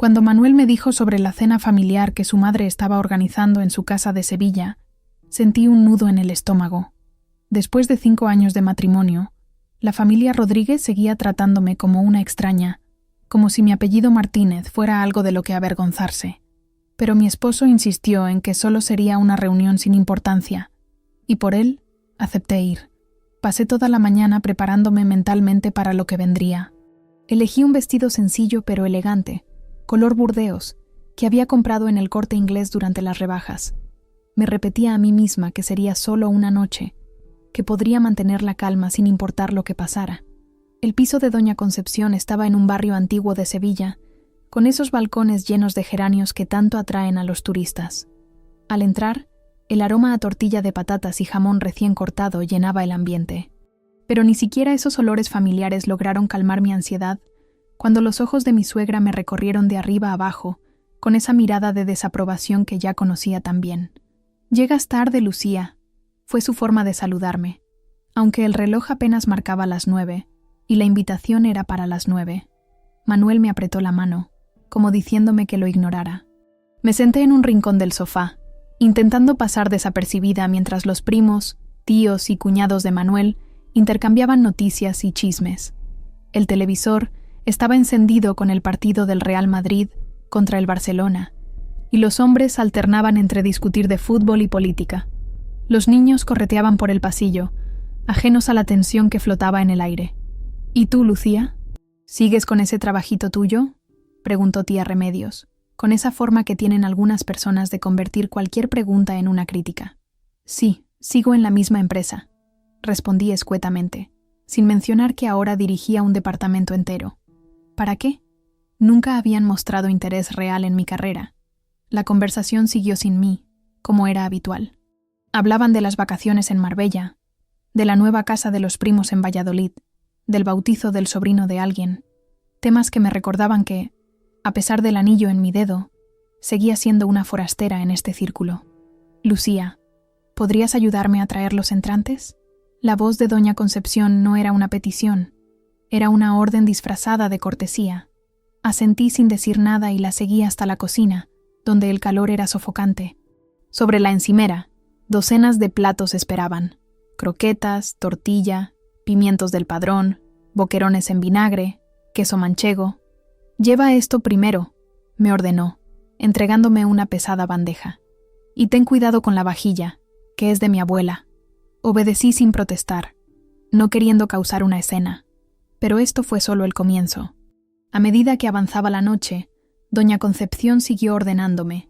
Cuando Manuel me dijo sobre la cena familiar que su madre estaba organizando en su casa de Sevilla, sentí un nudo en el estómago. Después de 5 años de matrimonio, la familia Rodríguez seguía tratándome como una extraña, como si mi apellido Martínez fuera algo de lo que avergonzarse. Pero mi esposo insistió en que solo sería una reunión sin importancia, y por él acepté ir. Pasé toda la mañana preparándome mentalmente para lo que vendría. Elegí un vestido sencillo pero elegante, color burdeos, que había comprado en el Corte Inglés durante las rebajas. Me repetía a mí misma que sería solo una noche, que podría mantener la calma sin importar lo que pasara. El piso de Doña Concepción estaba en un barrio antiguo de Sevilla, con esos balcones llenos de geranios que tanto atraen a los turistas. Al entrar, el aroma a tortilla de patatas y jamón recién cortado llenaba el ambiente. Pero ni siquiera esos olores familiares lograron calmar mi ansiedad cuando los ojos de mi suegra me recorrieron de arriba a abajo, con esa mirada de desaprobación que ya conocía tan bien. «Llegas tarde, Lucía», fue su forma de saludarme, aunque el reloj apenas marcaba las 9, y la invitación era para las 9. Manuel me apretó la mano, como diciéndome que lo ignorara. Me senté en un rincón del sofá, intentando pasar desapercibida mientras los primos, tíos y cuñados de Manuel intercambiaban noticias y chismes. El televisor estaba encendido con el partido del Real Madrid contra el Barcelona, y los hombres alternaban entre discutir de fútbol y política. Los niños correteaban por el pasillo, ajenos a la tensión que flotaba en el aire. «¿Y tú, Lucía? ¿Sigues con ese trabajito tuyo?», preguntó tía Remedios, con esa forma que tienen algunas personas de convertir cualquier pregunta en una crítica. «Sí, sigo en la misma empresa», respondí escuetamente, sin mencionar que ahora dirigía un departamento entero. ¿Para qué? Nunca habían mostrado interés real en mi carrera. La conversación siguió sin mí, como era habitual. Hablaban de las vacaciones en Marbella, de la nueva casa de los primos en Valladolid, del bautizo del sobrino de alguien, temas que me recordaban que, a pesar del anillo en mi dedo, seguía siendo una forastera en este círculo. «Lucía, ¿podrías ayudarme a traer los entrantes?». La voz de Doña Concepción no era una petición, era una orden disfrazada de cortesía. Asentí sin decir nada y la seguí hasta la cocina, donde el calor era sofocante. Sobre la encimera, docenas de platos esperaban: croquetas, tortilla, pimientos del Padrón, boquerones en vinagre, queso manchego. «Lleva esto primero», me ordenó, entregándome una pesada bandeja. «Y ten cuidado con la vajilla, que es de mi abuela». Obedecí sin protestar, no queriendo causar una escena. Pero esto fue solo el comienzo. A medida que avanzaba la noche, Doña Concepción siguió ordenándome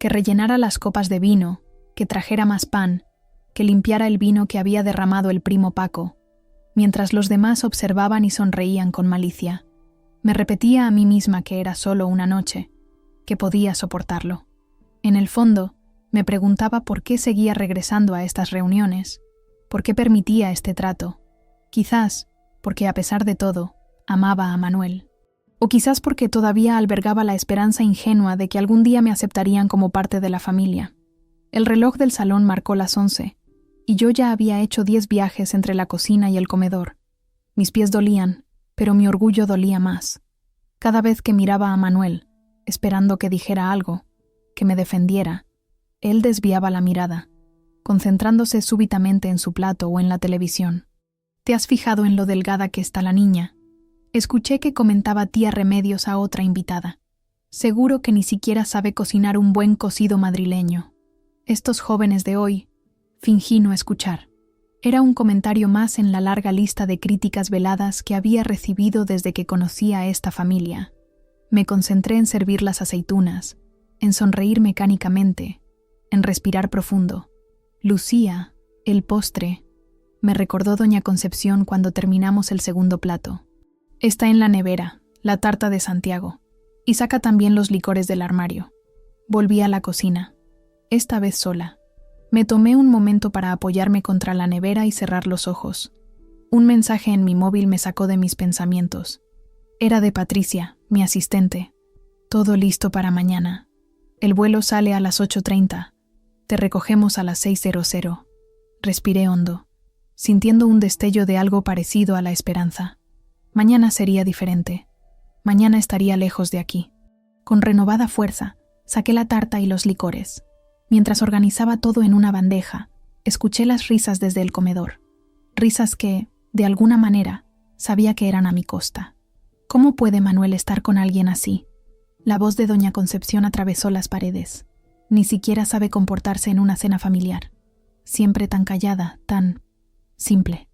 que rellenara las copas de vino, que trajera más pan, que limpiara el vino que había derramado el primo Paco, mientras los demás observaban y sonreían con malicia. Me repetía a mí misma que era solo una noche, que podía soportarlo. En el fondo, me preguntaba por qué seguía regresando a estas reuniones, por qué permitía este trato. Quizás porque, a pesar de todo, amaba a Manuel. O quizás porque todavía albergaba la esperanza ingenua de que algún día me aceptarían como parte de la familia. El reloj del salón marcó las 11, y yo ya había hecho 10 viajes entre la cocina y el comedor. Mis pies dolían, pero mi orgullo dolía más. Cada vez que miraba a Manuel, esperando que dijera algo, que me defendiera, él desviaba la mirada, concentrándose súbitamente en su plato o en la televisión. «¿Te has fijado en lo delgada que está la niña?», escuché que comentaba tía Remedios a otra invitada. «Seguro que ni siquiera sabe cocinar un buen cocido madrileño». Estos jóvenes de hoy, fingí no escuchar. Era un comentario más en la larga lista de críticas veladas que había recibido desde que conocí a esta familia. Me concentré en servir las aceitunas, en sonreír mecánicamente, en respirar profundo. «Lucía, el postre», me recordó Doña Concepción cuando terminamos el segundo plato. «Está en la nevera, la tarta de Santiago, y saca también los licores del armario». Volví a la cocina, esta vez sola. Me tomé un momento para apoyarme contra la nevera y cerrar los ojos. Un mensaje en mi móvil me sacó de mis pensamientos. Era de Patricia, mi asistente. «Todo listo para mañana. El vuelo sale a las 8:30. Te recogemos a las 6:00. Respiré hondo, sintiendo un destello de algo parecido a la esperanza. Mañana sería diferente. Mañana estaría lejos de aquí. Con renovada fuerza, saqué la tarta y los licores. Mientras organizaba todo en una bandeja, escuché las risas desde el comedor. Risas que, de alguna manera, sabía que eran a mi costa. ¿Cómo puede Manuel estar con alguien así? La voz de doña Concepción atravesó las paredes. Ni siquiera sabe comportarse en una cena familiar. Siempre tan callada, tan simple.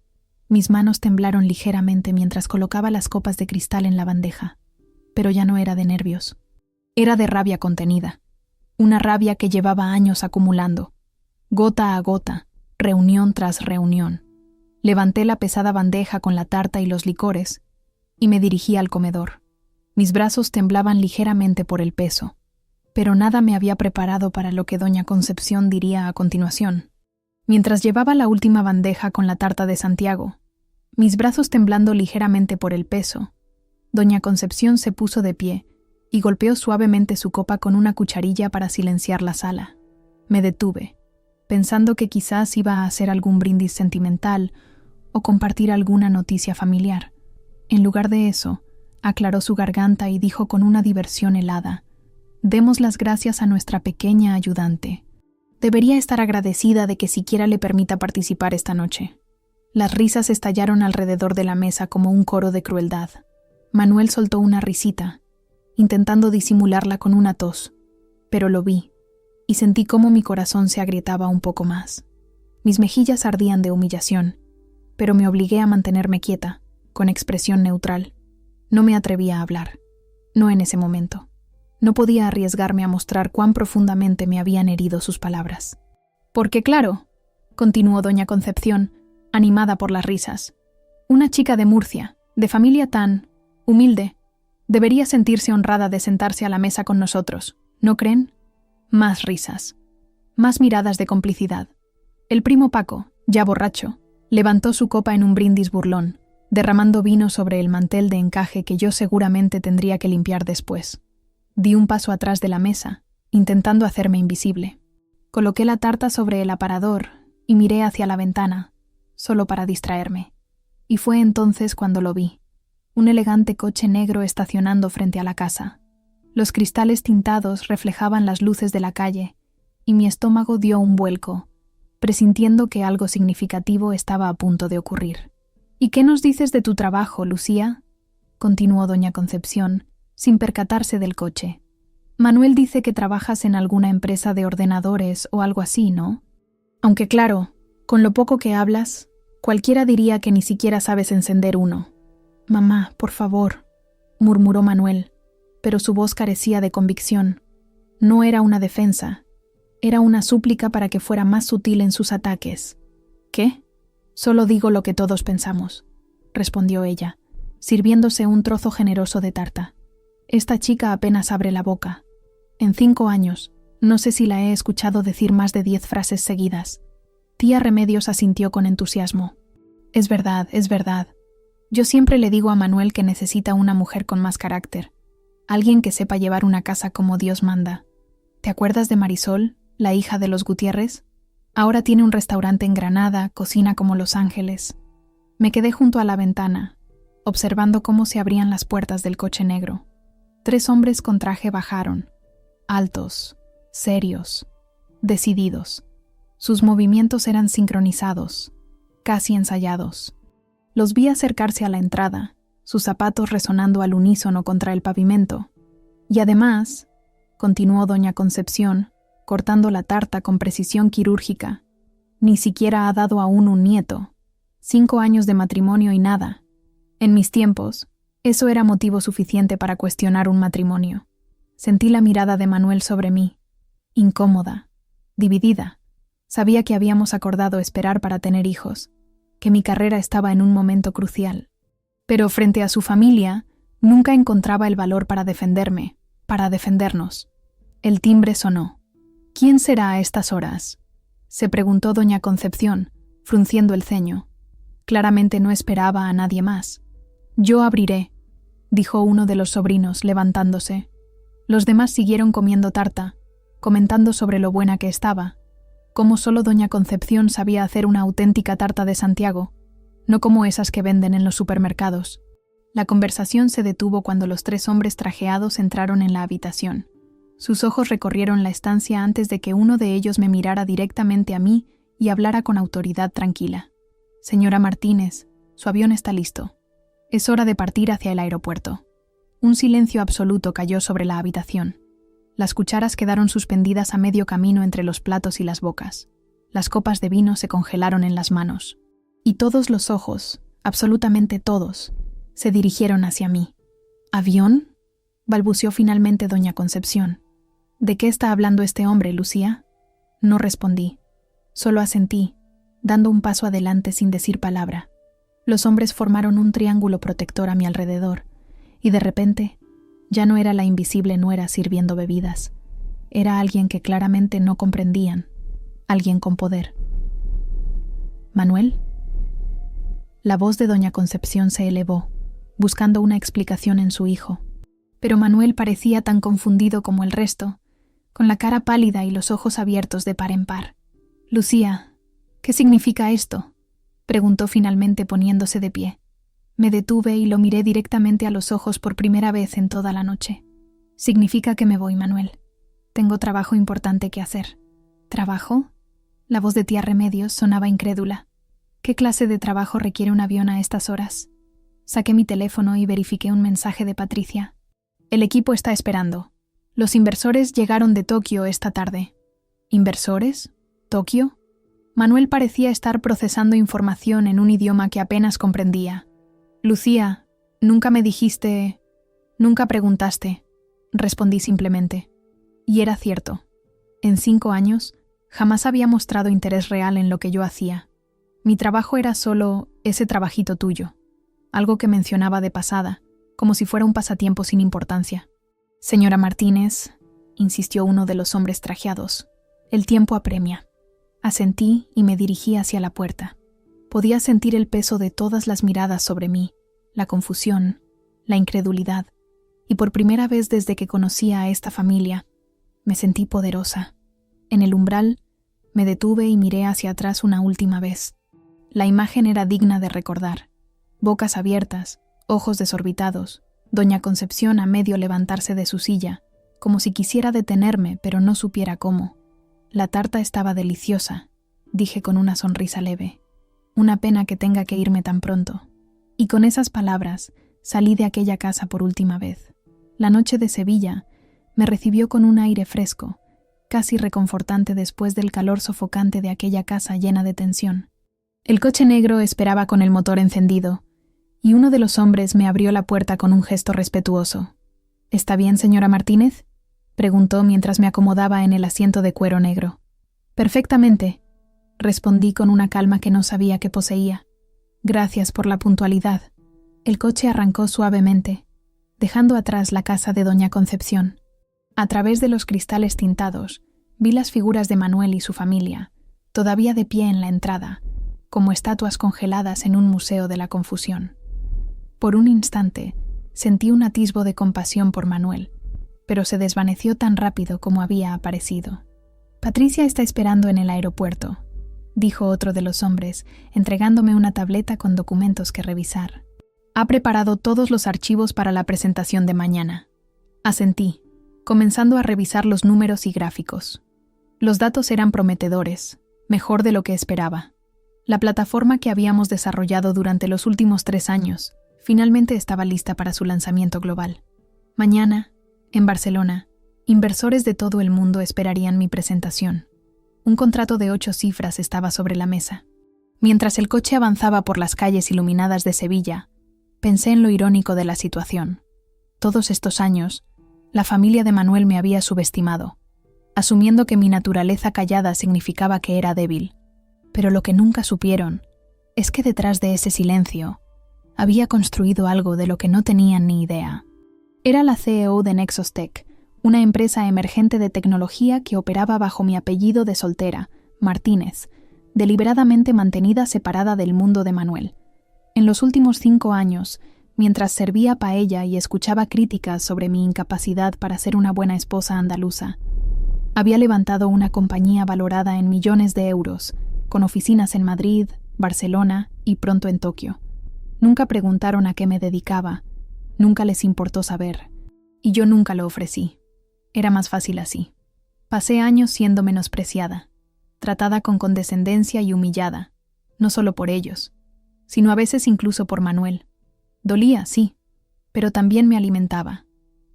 Mis manos temblaron ligeramente mientras colocaba las copas de cristal en la bandeja. Pero ya no era de nervios. Era de rabia contenida. Una rabia que llevaba años acumulando. Gota a gota, reunión tras reunión. Levanté la pesada bandeja con la tarta y los licores y me dirigí al comedor. Mis brazos temblaban ligeramente por el peso, pero nada me había preparado para lo que doña Concepción diría a continuación. Mientras llevaba la última bandeja con la tarta de Santiago, mis brazos temblando ligeramente por el peso, doña Concepción se puso de pie y golpeó suavemente su copa con una cucharilla para silenciar la sala. Me detuve, pensando que quizás iba a hacer algún brindis sentimental o compartir alguna noticia familiar. En lugar de eso, aclaró su garganta y dijo con una diversión helada: «Demos las gracias a nuestra pequeña ayudante. Debería estar agradecida de que siquiera le permita participar esta noche». Las risas estallaron alrededor de la mesa como un coro de crueldad. Manuel soltó una risita, intentando disimularla con una tos, pero lo vi, y sentí cómo mi corazón se agrietaba un poco más. Mis mejillas ardían de humillación, pero me obligué a mantenerme quieta, con expresión neutral. No me atrevía a hablar, no en ese momento. No podía arriesgarme a mostrar cuán profundamente me habían herido sus palabras. Porque claro, continuó doña Concepción, animada por las risas, una chica de Murcia, de familia tan humilde, debería sentirse honrada de sentarse a la mesa con nosotros, ¿no creen? Más risas, más miradas de complicidad. El primo Paco, ya borracho, levantó su copa en un brindis burlón, derramando vino sobre el mantel de encaje que yo seguramente tendría que limpiar después. Di un paso atrás de la mesa, intentando hacerme invisible. Coloqué la tarta sobre el aparador y miré hacia la ventana, solo para distraerme. Y fue entonces cuando lo vi. Un elegante coche negro estacionando frente a la casa. Los cristales tintados reflejaban las luces de la calle, y mi estómago dio un vuelco, presintiendo que algo significativo estaba a punto de ocurrir. «¿Y qué nos dices de tu trabajo, Lucía?», continuó doña Concepción, sin percatarse del coche. «Manuel dice que trabajas en alguna empresa de ordenadores o algo así, ¿no? Aunque claro, con lo poco que hablas, cualquiera diría que ni siquiera sabes encender uno». «Mamá, por favor», murmuró Manuel, pero su voz carecía de convicción. No era una defensa, era una súplica para que fuera más sutil en sus ataques. «¿Qué? Solo digo lo que todos pensamos», respondió ella, sirviéndose un trozo generoso de tarta. «Esta chica apenas abre la boca. En 5 años, no sé si la he escuchado decir más de 10 frases seguidas». Tía Remedios asintió con entusiasmo. Es verdad. Yo siempre le digo a Manuel que necesita una mujer con más carácter, alguien que sepa llevar una casa como Dios manda. ¿Te acuerdas de Marisol, la hija de los Gutiérrez? Ahora tiene un restaurante en Granada, cocina como Los Ángeles». Me quedé junto a la ventana, observando cómo se abrían las puertas del coche negro. 3 hombres con traje bajaron, altos, serios, decididos. Sus movimientos eran sincronizados, casi ensayados. Los vi acercarse a la entrada, sus zapatos resonando al unísono contra el pavimento. Y además, continuó doña Concepción, cortando la tarta con precisión quirúrgica, ni siquiera ha dado aún un nieto. 5 años de matrimonio y nada. En mis tiempos, eso era motivo suficiente para cuestionar un matrimonio. Sentí la mirada de Manuel sobre mí, incómoda, dividida. Sabía que habíamos acordado esperar para tener hijos, que mi carrera estaba en un momento crucial. Pero frente a su familia, nunca encontraba el valor para defenderme, para defendernos. El timbre sonó. «¿Quién será a estas horas?», se preguntó doña Concepción, frunciendo el ceño. Claramente no esperaba a nadie más. «Yo abriré», dijo uno de los sobrinos, levantándose. Los demás siguieron comiendo tarta, comentando sobre lo buena que estaba, cómo solo doña Concepción sabía hacer una auténtica tarta de Santiago, no como esas que venden en los supermercados. La conversación se detuvo cuando los 3 hombres trajeados entraron en la habitación. Sus ojos recorrieron la estancia antes de que uno de ellos me mirara directamente a mí y hablara con autoridad tranquila. «Señora Martínez, su avión está listo. Es hora de partir hacia el aeropuerto». Un silencio absoluto cayó sobre la habitación. Las cucharas quedaron suspendidas a medio camino entre los platos y las bocas. Las copas de vino se congelaron en las manos. Y todos los ojos, absolutamente todos, se dirigieron hacia mí. «¿Avión?», balbuceó finalmente doña Concepción. «¿De qué está hablando este hombre, Lucía?». No respondí. Solo asentí, dando un paso adelante sin decir palabra. Los hombres formaron un triángulo protector a mi alrededor, y de repente, ya no era la invisible nuera sirviendo bebidas. Era alguien que claramente no comprendían, alguien con poder. «¿Manuel?». La voz de doña Concepción se elevó, buscando una explicación en su hijo. Pero Manuel parecía tan confundido como el resto, con la cara pálida y los ojos abiertos de par en par. «Lucía, ¿qué significa esto?», preguntó finalmente poniéndose de pie. Me detuve y lo miré directamente a los ojos por primera vez en toda la noche. «Significa que me voy, Manuel. Tengo trabajo importante que hacer». «¿Trabajo?». La voz de tía Remedios sonaba incrédula. «¿Qué clase de trabajo requiere un avión a estas horas?». Saqué mi teléfono y verifiqué un mensaje de Patricia. «El equipo está esperando. Los inversores llegaron de Tokio esta tarde». «¿Inversores? ¿Tokio?». Manuel parecía estar procesando información en un idioma que apenas comprendía. «Lucía, nunca me dijiste... nunca preguntaste», respondí simplemente. Y era cierto. En 5 años, jamás había mostrado interés real en lo que yo hacía. Mi trabajo era solo ese trabajito tuyo, algo que mencionaba de pasada, como si fuera un pasatiempo sin importancia. «Señora Martínez», insistió uno de los hombres trajeados, «el tiempo apremia». Asentí y me dirigí hacia la puerta. Podía sentir el peso de todas las miradas sobre mí, la confusión, la incredulidad, y por primera vez desde que conocía a esta familia, me sentí poderosa. En el umbral, me detuve y miré hacia atrás una última vez. La imagen era digna de recordar. Bocas abiertas, ojos desorbitados, doña Concepción a medio levantarse de su silla, como si quisiera detenerme, pero no supiera cómo. «La tarta estaba deliciosa», dije con una sonrisa leve. «Una pena que tenga que irme tan pronto». Y con esas palabras salí de aquella casa por última vez. La noche de Sevilla me recibió con un aire fresco, casi reconfortante después del calor sofocante de aquella casa llena de tensión. El coche negro esperaba con el motor encendido, y uno de los hombres me abrió la puerta con un gesto respetuoso. «¿Está bien, señora Martínez?», preguntó mientras me acomodaba en el asiento de cuero negro. «Perfectamente», respondí con una calma que no sabía que poseía. «Gracias por la puntualidad». El coche arrancó suavemente, dejando atrás la casa de doña Concepción. A través de los cristales tintados, vi las figuras de Manuel y su familia, todavía de pie en la entrada, como estatuas congeladas en un museo de la confusión. Por un instante, sentí un atisbo de compasión por Manuel, pero se desvaneció tan rápido como había aparecido. «Patricia está esperando en el aeropuerto», dijo otro de los hombres, entregándome una tableta con documentos que revisar. «Ha preparado todos los archivos para la presentación de mañana». Asentí, comenzando a revisar los números y gráficos. Los datos eran prometedores, mejor de lo que esperaba. La plataforma que habíamos desarrollado durante los últimos 3 años finalmente estaba lista para su lanzamiento global. Mañana, en Barcelona, inversores de todo el mundo esperarían mi presentación. Un contrato de 8 cifras estaba sobre la mesa. Mientras el coche avanzaba por las calles iluminadas de Sevilla, pensé en lo irónico de la situación. Todos estos años, la familia de Manuel me había subestimado, asumiendo que mi naturaleza callada significaba que era débil. Pero lo que nunca supieron es que detrás de ese silencio había construido algo de lo que no tenían ni idea. Era la CEO de Nexos Tech, una empresa emergente de tecnología que operaba bajo mi apellido de soltera, Martínez, deliberadamente mantenida separada del mundo de Manuel. En los últimos 5 años, mientras servía paella y escuchaba críticas sobre mi incapacidad para ser una buena esposa andaluza, había levantado una compañía valorada en millones de euros, con oficinas en Madrid, Barcelona y pronto en Tokio. Nunca preguntaron a qué me dedicaba, nunca les importó saber, y yo nunca lo ofrecí. Era más fácil así. Pasé años siendo menospreciada, tratada con condescendencia y humillada, no solo por ellos, sino a veces incluso por Manuel. Dolía, sí, pero también me alimentaba.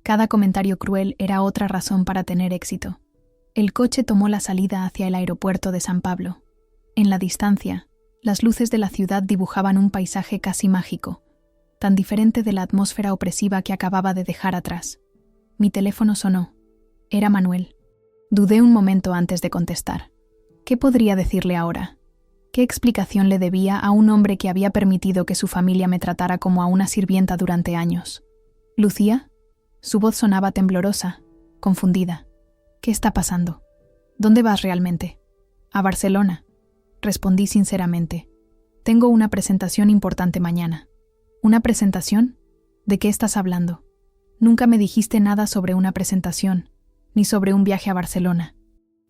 Cada comentario cruel era otra razón para tener éxito. El coche tomó la salida hacia el aeropuerto de San Pablo. En la distancia, las luces de la ciudad dibujaban un paisaje casi mágico, tan diferente de la atmósfera opresiva que acababa de dejar atrás. Mi teléfono sonó. Era Manuel. Dudé un momento antes de contestar. ¿Qué podría decirle ahora? ¿Qué explicación le debía a un hombre que había permitido que su familia me tratara como a una sirvienta durante años? ¿Lucía? Su voz sonaba temblorosa, confundida. ¿Qué está pasando? ¿Dónde vas realmente? A Barcelona. Respondí sinceramente. Tengo una presentación importante mañana. ¿Una presentación? ¿De qué estás hablando? Nunca me dijiste nada sobre una presentación, ni sobre un viaje a Barcelona.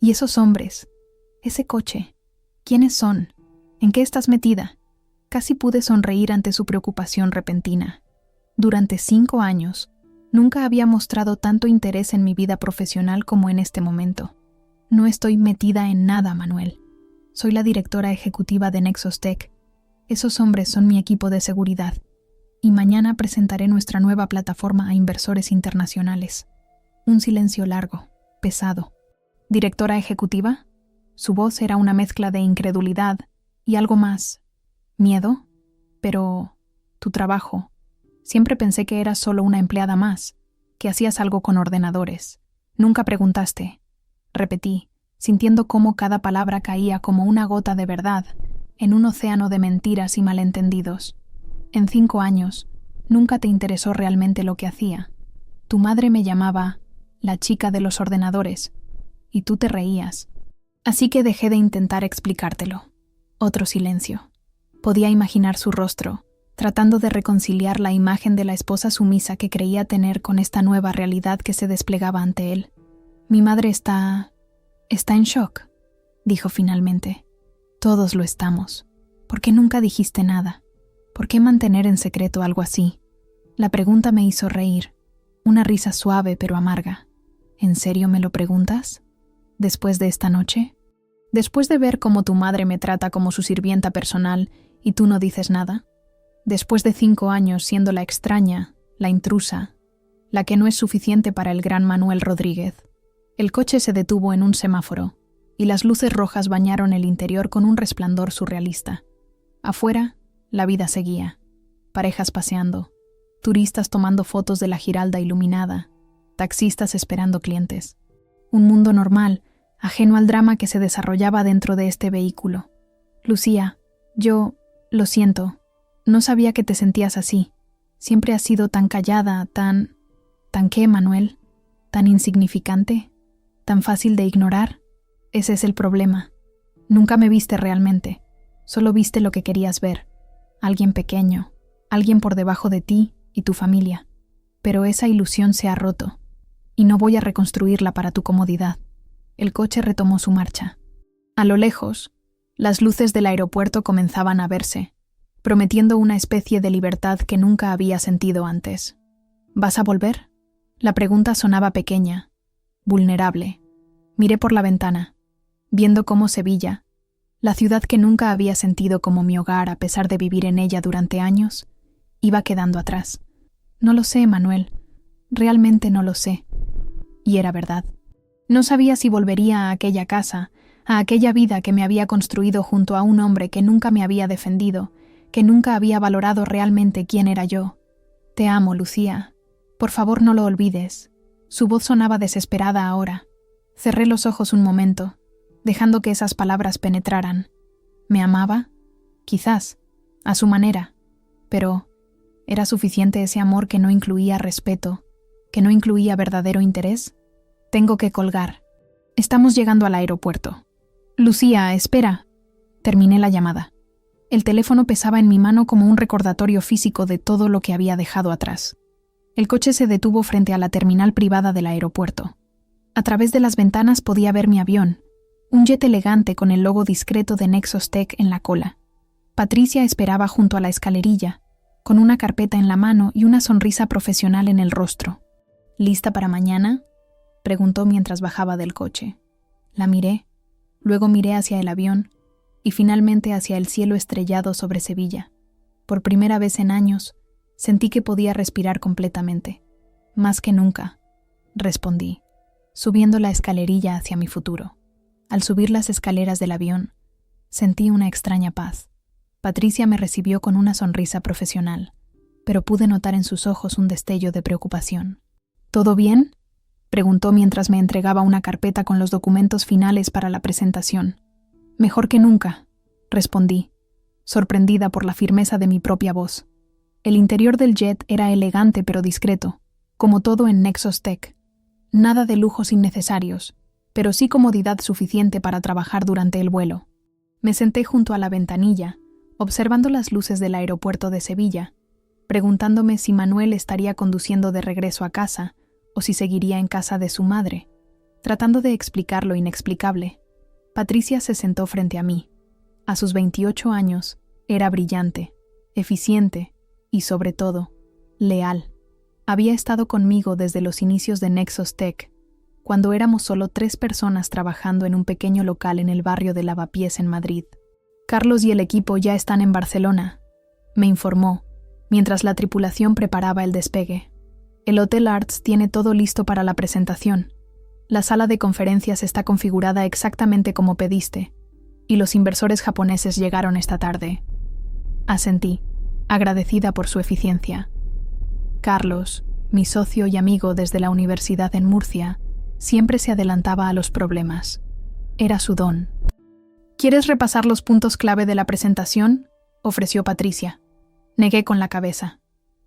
¿Y esos hombres? ¿Ese coche? ¿Quiénes son? ¿En qué estás metida? Casi pude sonreír ante su preocupación repentina. Durante 5 años, nunca había mostrado tanto interés en mi vida profesional como en este momento. No estoy metida en nada, Manuel. Soy la directora ejecutiva de Nexos Tech. Esos hombres son mi equipo de seguridad. Y mañana presentaré nuestra nueva plataforma a inversores internacionales. Un silencio largo, pesado. ¿Directora ejecutiva? Su voz era una mezcla de incredulidad y algo más. ¿Miedo? Pero tu trabajo. Siempre pensé que eras solo una empleada más, que hacías algo con ordenadores. Nunca preguntaste. Repetí, sintiendo cómo cada palabra caía como una gota de verdad en un océano de mentiras y malentendidos. En 5 años, nunca te interesó realmente lo que hacía. Tu madre me llamaba la chica de los ordenadores, y tú te reías. Así que dejé de intentar explicártelo. Otro silencio. Podía imaginar su rostro, tratando de reconciliar la imagen de la esposa sumisa que creía tener con esta nueva realidad que se desplegaba ante él. Mi madre está en shock, dijo finalmente. Todos lo estamos. ¿Por qué nunca dijiste nada? ¿Por qué mantener en secreto algo así? La pregunta me hizo reír, una risa suave pero amarga. ¿En serio me lo preguntas? ¿Después de esta noche? ¿Después de ver cómo tu madre me trata como su sirvienta personal y tú no dices nada? ¿Después de 5 años siendo la extraña, la intrusa, la que no es suficiente para el gran Manuel Rodríguez? El coche se detuvo en un semáforo y las luces rojas bañaron el interior con un resplandor surrealista. Afuera, la vida seguía. Parejas paseando, turistas tomando fotos de la Giralda iluminada, taxistas esperando clientes. Un mundo normal, ajeno al drama que se desarrollaba dentro de este vehículo. Lucía, lo siento, no sabía que te sentías así. Siempre has sido tan callada, ¿tan qué, Manuel? ¿Tan insignificante? ¿Tan fácil de ignorar? Ese es el problema. Nunca me viste realmente, solo viste lo que querías ver. Alguien pequeño, alguien por debajo de ti y tu familia. Pero esa ilusión se ha roto, y no voy a reconstruirla para tu comodidad. El coche retomó su marcha. A lo lejos, las luces del aeropuerto comenzaban a verse, prometiendo una especie de libertad que nunca había sentido antes. ¿Vas a volver? La pregunta sonaba pequeña, vulnerable. Miré por la ventana, viendo cómo Sevilla, la ciudad que nunca había sentido como mi hogar a pesar de vivir en ella durante años, iba quedando atrás. No lo sé, Manuel. Realmente no lo sé. Y era verdad. No sabía si volvería a aquella casa, a aquella vida que me había construido junto a un hombre que nunca me había defendido, que nunca había valorado realmente quién era yo. Te amo, Lucía. Por favor, no lo olvides. Su voz sonaba desesperada ahora. Cerré los ojos un momento, dejando que esas palabras penetraran. ¿Me amaba? Quizás, a su manera. Pero, ¿era suficiente ese amor que no incluía respeto, que no incluía verdadero interés? Tengo que colgar. Estamos llegando al aeropuerto. Lucía, espera. Terminé la llamada. El teléfono pesaba en mi mano como un recordatorio físico de todo lo que había dejado atrás. El coche se detuvo frente a la terminal privada del aeropuerto. A través de las ventanas podía ver mi avión, un jet elegante con el logo discreto de Nexos Tech en la cola. Patricia esperaba junto a la escalerilla, con una carpeta en la mano y una sonrisa profesional en el rostro. ¿Lista para mañana?, preguntó mientras bajaba del coche. La miré, luego miré hacia el avión y finalmente hacia el cielo estrellado sobre Sevilla. Por primera vez en años, sentí que podía respirar completamente. Más que nunca, respondí, subiendo la escalerilla hacia mi futuro. Al subir las escaleras del avión, sentí una extraña paz. Patricia me recibió con una sonrisa profesional, pero pude notar en sus ojos un destello de preocupación. ¿Todo bien?, preguntó mientras me entregaba una carpeta con los documentos finales para la presentación. Mejor que nunca, respondí, sorprendida por la firmeza de mi propia voz. El interior del jet era elegante pero discreto, como todo en Nexos Tech. Nada de lujos innecesarios, pero sí comodidad suficiente para trabajar durante el vuelo. Me senté junto a la ventanilla, observando las luces del aeropuerto de Sevilla, preguntándome si Manuel estaría conduciendo de regreso a casa o si seguiría en casa de su madre. Tratando de explicar lo inexplicable, Patricia se sentó frente a mí. A sus 28 años, era brillante, eficiente y, sobre todo, leal. Había estado conmigo desde los inicios de Nexos Tech, cuando éramos solo 3 personas trabajando en un pequeño local en el barrio de Lavapiés en Madrid. Carlos y el equipo ya están en Barcelona, me informó, mientras la tripulación preparaba el despegue. El Hotel Arts tiene todo listo para la presentación. La sala de conferencias está configurada exactamente como pediste, y los inversores japoneses llegaron esta tarde. Asentí, agradecida por su eficiencia. Carlos, mi socio y amigo desde la universidad en Murcia, siempre se adelantaba a los problemas. Era su don. ¿Quieres repasar los puntos clave de la presentación?, ofreció Patricia. Negué con la cabeza.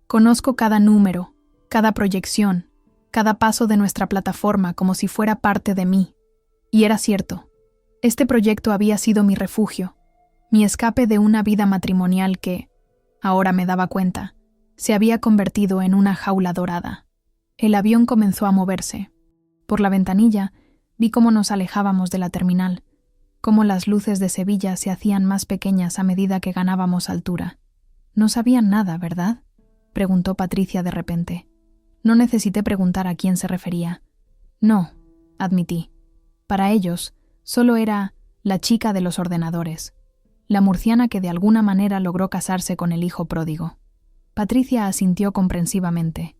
Conozco cada número, cada proyección, cada paso de nuestra plataforma como si fuera parte de mí. Y era cierto. Este proyecto había sido mi refugio, mi escape de una vida matrimonial que, ahora me daba cuenta, se había convertido en una jaula dorada. El avión comenzó a moverse. Por la ventanilla vi cómo nos alejábamos de la terminal, cómo las luces de Sevilla se hacían más pequeñas a medida que ganábamos altura. No sabían nada, ¿verdad?, preguntó Patricia de repente. No necesité preguntar a quién se refería. No, admití. Para ellos, solo era la chica de los ordenadores, la murciana que de alguna manera logró casarse con el hijo pródigo. Patricia asintió comprensivamente.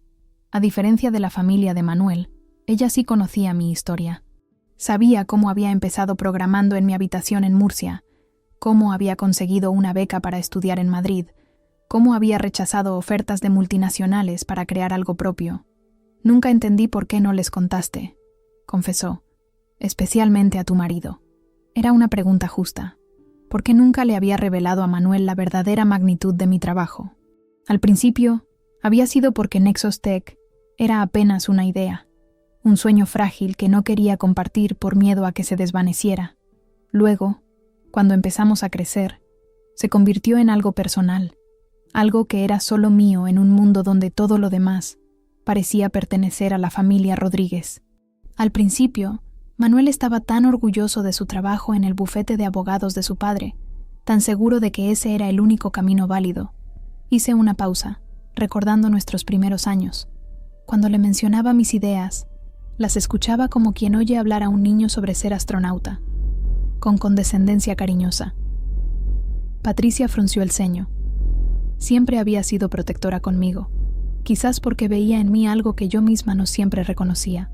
A diferencia de la familia de Manuel, ella sí conocía mi historia. Sabía cómo había empezado programando en mi habitación en Murcia, cómo había conseguido una beca para estudiar en Madrid, cómo había rechazado ofertas de multinacionales para crear algo propio. Nunca entendí por qué no les contaste, confesó, especialmente a tu marido. Era una pregunta justa, porque nunca le había revelado a Manuel la verdadera magnitud de mi trabajo. Al principio, había sido porque Nexos Tech era apenas una idea, un sueño frágil que no quería compartir por miedo a que se desvaneciera. Luego, cuando empezamos a crecer, se convirtió en algo personal, algo que era solo mío en un mundo donde todo lo demás parecía pertenecer a la familia Rodríguez. Al principio, Manuel estaba tan orgulloso de su trabajo en el bufete de abogados de su padre, tan seguro de que ese era el único camino válido. Hice una pausa, recordando nuestros primeros años. Cuando le mencionaba mis ideas, las escuchaba como quien oye hablar a un niño sobre ser astronauta, con condescendencia cariñosa. Patricia frunció el ceño. Siempre había sido protectora conmigo, quizás porque veía en mí algo que yo misma no siempre reconocía.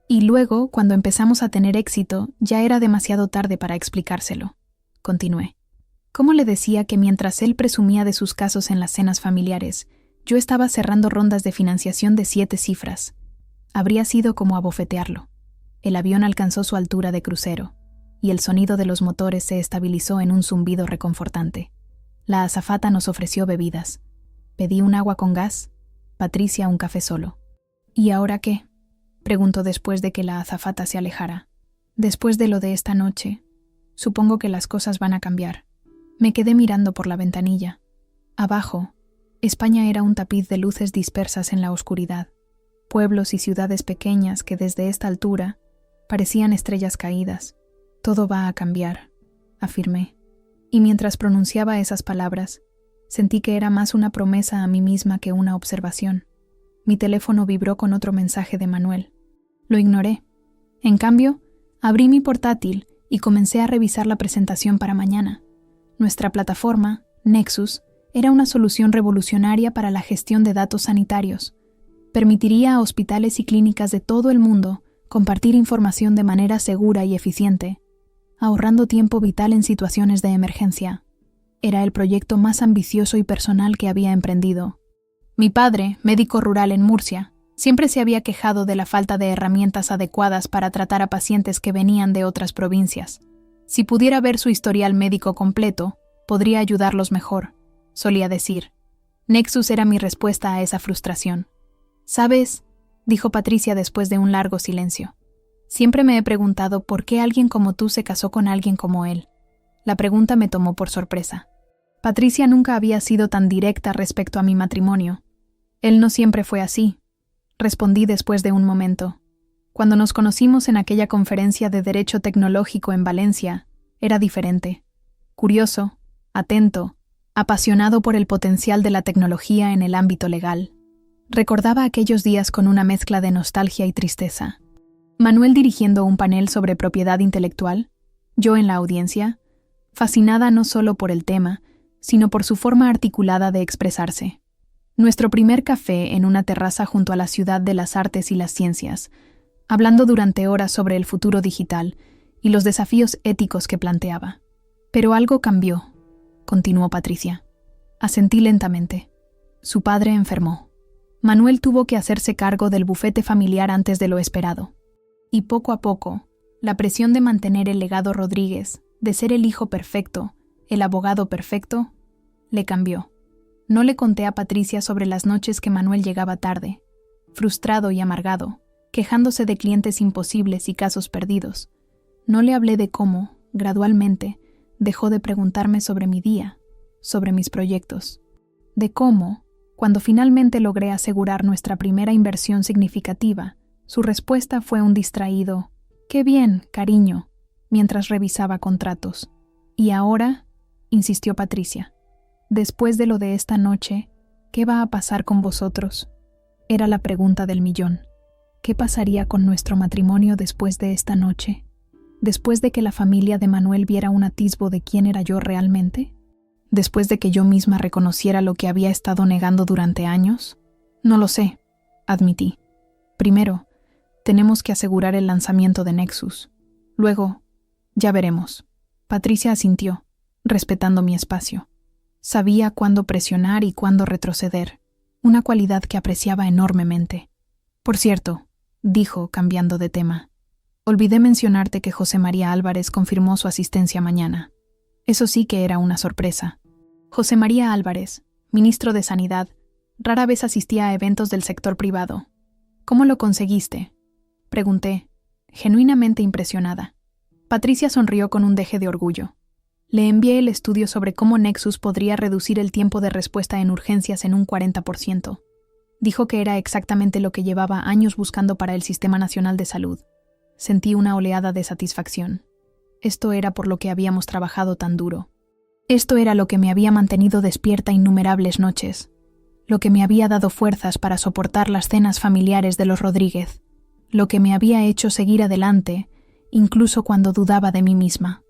Y luego, cuando empezamos a tener éxito, ya era demasiado tarde para explicárselo. Continué. ¿Cómo le decía que mientras él presumía de sus casos en las cenas familiares, yo estaba cerrando rondas de financiación de 7 cifras? Habría sido como abofetearlo. El avión alcanzó su altura de crucero, y el sonido de los motores se estabilizó en un zumbido reconfortante. La azafata nos ofreció bebidas. Pedí un agua con gas, Patricia un café solo. ¿Y ahora qué?, preguntó después de que la azafata se alejara. Después de lo de esta noche, supongo que las cosas van a cambiar. Me quedé mirando por la ventanilla. Abajo, España era un tapiz de luces dispersas en la oscuridad. Pueblos y ciudades pequeñas que desde esta altura parecían estrellas caídas. Todo va a cambiar, afirmé. Y mientras pronunciaba esas palabras, Sentí que era más una promesa a mí misma que una observación. Mi teléfono vibró con otro mensaje de Manuel. Lo ignoré. En cambio, abrí mi portátil y comencé a revisar la presentación para mañana. Nuestra plataforma, Nexus, era una solución revolucionaria para la gestión de datos sanitarios. Permitiría a hospitales y clínicas de todo el mundo compartir información de manera segura y eficiente, ahorrando tiempo vital en situaciones de emergencia. Era el proyecto más ambicioso y personal que había emprendido. Mi padre, médico rural en Murcia, siempre se había quejado de la falta de herramientas adecuadas para tratar a pacientes que venían de otras provincias. Si pudiera ver su historial médico completo, podría ayudarlos mejor, solía decir. Nexus era mi respuesta a esa frustración. ¿Sabes?, dijo Patricia después de un largo silencio. Siempre me he preguntado por qué alguien como tú se casó con alguien como él. La pregunta me tomó por sorpresa. Patricia nunca había sido tan directa respecto a mi matrimonio. Él no siempre fue así, respondí después de un momento. Cuando nos conocimos en aquella conferencia de Derecho Tecnológico en Valencia, era diferente. Curioso, atento, apasionado por el potencial de la tecnología en el ámbito legal. Recordaba aquellos días con una mezcla de nostalgia y tristeza. Manuel dirigiendo un panel sobre propiedad intelectual, yo en la audiencia, fascinada no solo por el tema, sino por su forma articulada de expresarse. Nuestro primer café en una terraza junto a la ciudad de las artes y las ciencias, hablando durante horas sobre el futuro digital y los desafíos éticos que planteaba. Pero algo cambió, continuó Patricia. Asentí lentamente. Su padre enfermó. Manuel tuvo que hacerse cargo del bufete familiar antes de lo esperado. Y poco a poco, la presión de mantener el legado Rodríguez, de ser el hijo perfecto, el abogado perfecto, le cambió. No le conté a Patricia sobre las noches que Manuel llegaba tarde, frustrado y amargado, quejándose de clientes imposibles y casos perdidos. No le hablé de cómo, gradualmente, dejó de preguntarme sobre mi día, sobre mis proyectos. De cómo, cuando finalmente logré asegurar nuestra primera inversión significativa, su respuesta fue un distraído «Qué bien, cariño», mientras revisaba contratos. «Y ahora», insistió Patricia, «después de lo de esta noche, ¿qué va a pasar con vosotros?». Era la pregunta del millón. ¿Qué pasaría con nuestro matrimonio después de esta noche? ¿Después de que la familia de Manuel viera un atisbo de quién era yo realmente? ¿Después de que yo misma reconociera lo que había estado negando durante años? No lo sé, admití. Primero, tenemos que asegurar el lanzamiento de Nexus. Luego, ya veremos. Patricia asintió, respetando mi espacio. Sabía cuándo presionar y cuándo retroceder, una cualidad que apreciaba enormemente. Por cierto, dijo, cambiando de tema, olvidé mencionarte que José María Álvarez confirmó su asistencia mañana. Eso sí que era una sorpresa. José María Álvarez, ministro de Sanidad, rara vez asistía a eventos del sector privado. ¿Cómo lo conseguiste?, pregunté, genuinamente impresionada. Patricia sonrió con un deje de orgullo. Le envié el estudio sobre cómo Nexus podría reducir el tiempo de respuesta en urgencias en un 40%. Dijo que era exactamente lo que llevaba años buscando para el Sistema Nacional de Salud. Sentí una oleada de satisfacción. Esto era por lo que habíamos trabajado tan duro. Esto era lo que me había mantenido despierta innumerables noches, lo que me había dado fuerzas para soportar las cenas familiares de los Rodríguez, lo que me había hecho seguir adelante, incluso cuando dudaba de mí misma.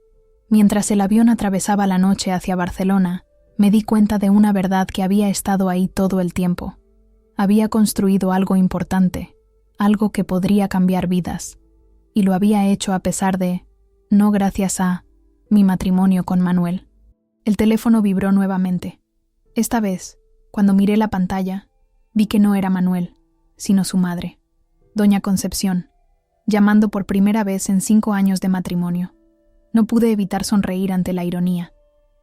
Mientras el avión atravesaba la noche hacia Barcelona, me di cuenta de una verdad que había estado ahí todo el tiempo. Había construido algo importante, algo que podría cambiar vidas, y lo había hecho a pesar de, no gracias a, mi matrimonio con Manuel. El teléfono vibró nuevamente. Esta vez, cuando miré la pantalla, vi que no era Manuel, sino su madre, doña Concepción, llamando por primera vez en 5 años de matrimonio. No pude evitar sonreír ante la ironía.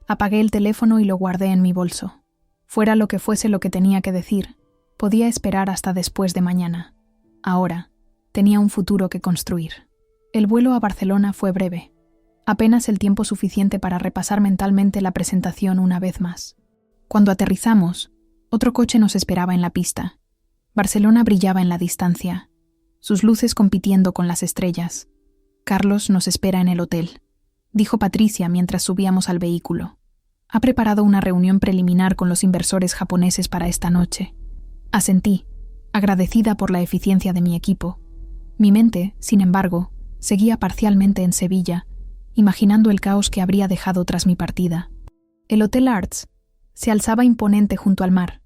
Apagué el teléfono y lo guardé en mi bolso. Fuera lo que fuese lo que tenía que decir, podía esperar hasta después de mañana. Ahora, tenía un futuro que construir. El vuelo a Barcelona fue breve. Apenas el tiempo suficiente para repasar mentalmente la presentación una vez más. Cuando aterrizamos, otro coche nos esperaba en la pista. Barcelona brillaba en la distancia, sus luces compitiendo con las estrellas. Carlos nos espera en el hotel, dijo Patricia mientras subíamos al vehículo. Ha preparado una reunión preliminar con los inversores japoneses para esta noche. Asentí, agradecida por la eficiencia de mi equipo. Mi mente, sin embargo, seguía parcialmente en Sevilla, imaginando el caos que habría dejado tras mi partida. El Hotel Arts se alzaba imponente junto al mar,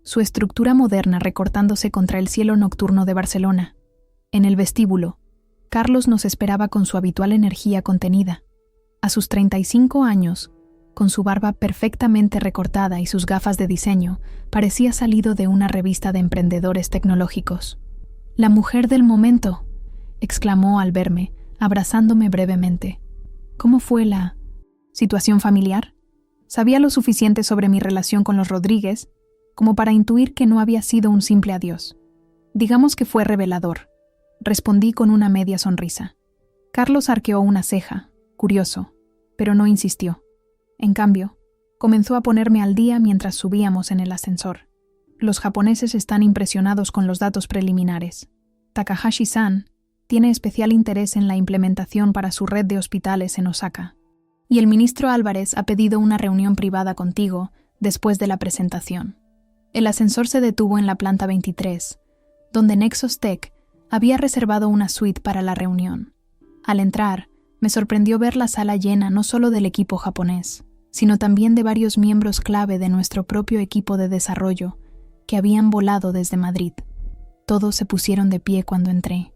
su estructura moderna recortándose contra el cielo nocturno de Barcelona. En el vestíbulo, Carlos nos esperaba con su habitual energía contenida. A sus 35 años, con su barba perfectamente recortada y sus gafas de diseño, parecía salido de una revista de emprendedores tecnológicos. «La mujer del momento», exclamó al verme, abrazándome brevemente. «¿Cómo fue la situación familiar?» Sabía lo suficiente sobre mi relación con los Rodríguez como para intuir que no había sido un simple adiós. Digamos que fue revelador. Respondí con una media sonrisa. Carlos arqueó una ceja, curioso, pero no insistió. En cambio, comenzó a ponerme al día mientras subíamos en el ascensor. Los japoneses están impresionados con los datos preliminares. Takahashi-san tiene especial interés en la implementación para su red de hospitales en Osaka. Y el ministro Álvarez ha pedido una reunión privada contigo después de la presentación. El ascensor se detuvo en la planta 23, donde Nexos Tech había reservado una suite para la reunión. Al entrar, me sorprendió ver la sala llena no solo del equipo japonés, sino también de varios miembros clave de nuestro propio equipo de desarrollo, que habían volado desde Madrid. Todos se pusieron de pie cuando entré.